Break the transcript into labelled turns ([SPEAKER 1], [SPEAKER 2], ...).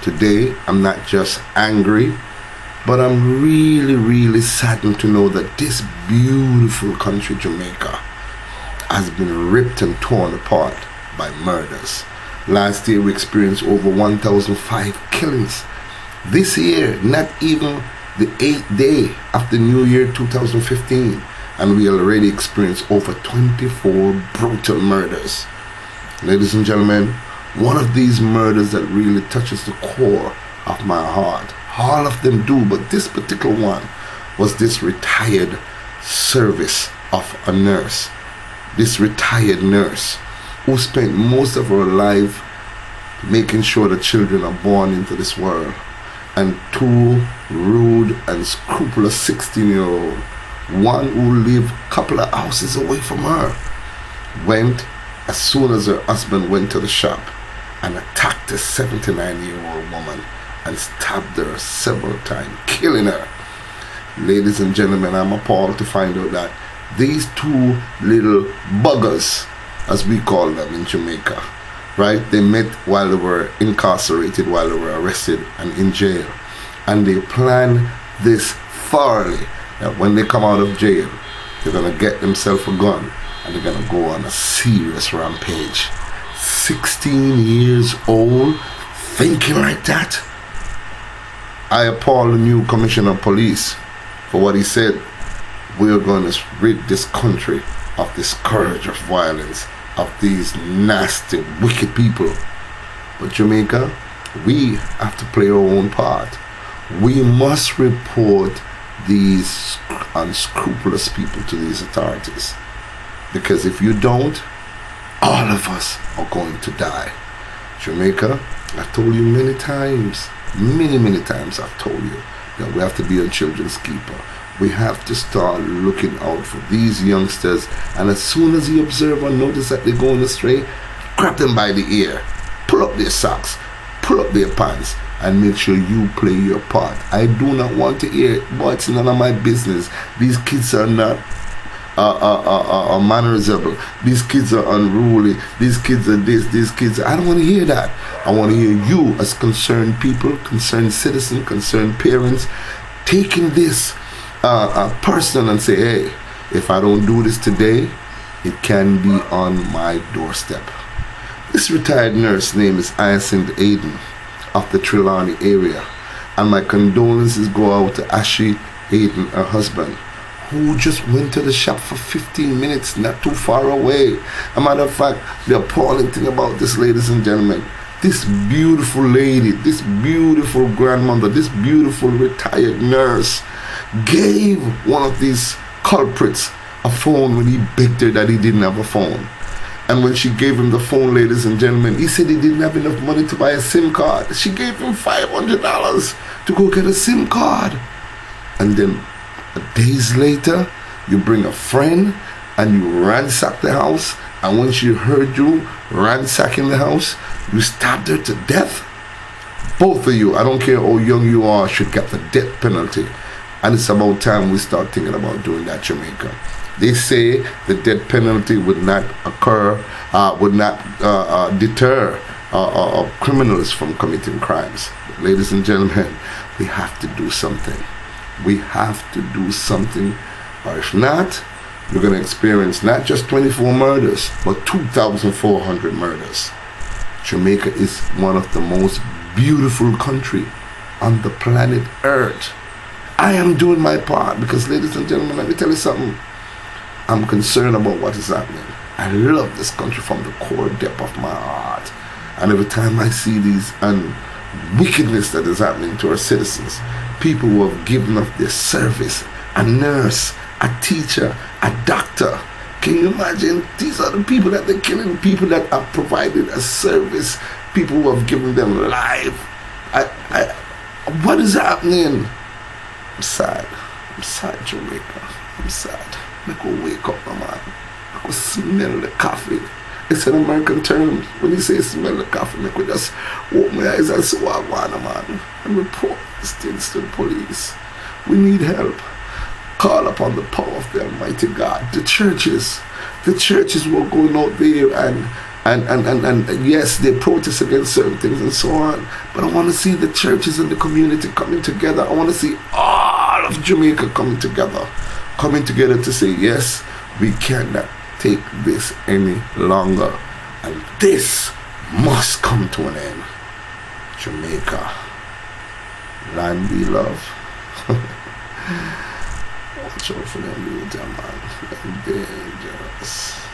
[SPEAKER 1] Today, I'm not just angry, but I'm really, really saddened to know that this beautiful country, Jamaica, has been ripped and torn apart by murders. Last year, we experienced over 1,005 killings. This year, not even the 8th day after New Year 2015, and we already experienced over 24 brutal murders. Ladies and gentlemen, one of these murders that really touches the core of my heart, all of them do, but this particular one was this retired service of a nurse, this retired nurse who spent most of her life making sure the children are born into this world, and two rude and scrupulous 16-year-old, one who lived a couple of houses away from her, went as soon as her husband went to the shop and attacked a 79-year-old woman and stabbed her several times, killing her. Ladies and gentlemen, I'm appalled to find out that these two little buggers, as we call them in Jamaica, right? They met while they were incarcerated, while they were arrested and in jail. And they planned this thoroughly, that when they come out of jail, they're going to get themselves a gun and they're going to go on a serious rampage. 16 years old, thinking like that? I appall the new commissioner of police for what he said. We are going to rid this country of this scourge of violence, of these nasty, wicked people. But Jamaica, we have to play our own part. We must report these unscrupulous people to these authorities. Because if you don't, all of us are going to die. Jamaica, I've told you many times, many times I've told you that we have to be a children's keeper. We have to start looking out for these youngsters, and as soon as you observe or notice that they're going astray, grab them by the ear, pull up their socks, pull up their pants, and make sure you play your part. I do not want to hear it, but it's none of my business. These kids are not mannerisable. These kids are unruly. These kids are this, these kids I don't want to hear that. I want to hear you as concerned people, concerned citizens, concerned parents, taking this person and say, hey, if I don't do this today, it can be on my doorstep. This retired nurse name is Hayden of the Trelawney area, and my condolences go out to Ashley Hayden, her husband, who just went to the shop for 15 minutes, not too far away. A matter of fact, the appalling thing about this, ladies and gentlemen, this beautiful lady, this beautiful grandmother, this beautiful retired nurse gave one of these culprits a phone when he begged her that he didn't have a phone. And when she gave him the phone, ladies and gentlemen, he said he didn't have enough money to buy a SIM card. She gave him $500 to go get a SIM card. And then days later, you bring a friend and you ransack the house, and when she heard you ransacking the house, you stabbed her to death. Both of you, I don't care how young you are, should get the death penalty. And it's about time we start thinking about doing that, Jamaica. They say the death penalty would not occur, would not deter criminals from committing crimes. But ladies and gentlemen, we have to do something. We have to do something, or if not, we're going to experience not just 24 murders, but 2,400 murders. Jamaica is one of the most beautiful countries on the planet Earth. I am doing my part because, ladies and gentlemen, let me tell you something. I'm concerned about what is happening. I love this country from the core depth of my heart. And every time I see these wickedness that is happening to our citizens, people who have given up their service, a nurse, a teacher, a doctor. Can you imagine? These are the people that they're killing, people that have provided a service, people who have given them life. What is happening? I'm sad. I'm sad, Jamaica. I'm sad. I go wake up, my man. I go smell the coffee. It's an American term. When you say smell the coffee, I could just open my eyes and say, what I want, man, and report these things to the police. We need help. Call upon the power of the Almighty God. The churches were going out there and And yes, they protest against certain things and so on. But I want to see the churches and the community coming together. I want to see all of Jamaica coming together to say, yes, we cannot take this any longer. And this must come to an end. Jamaica, land we love. Watch out for them youth, man. They're dangerous.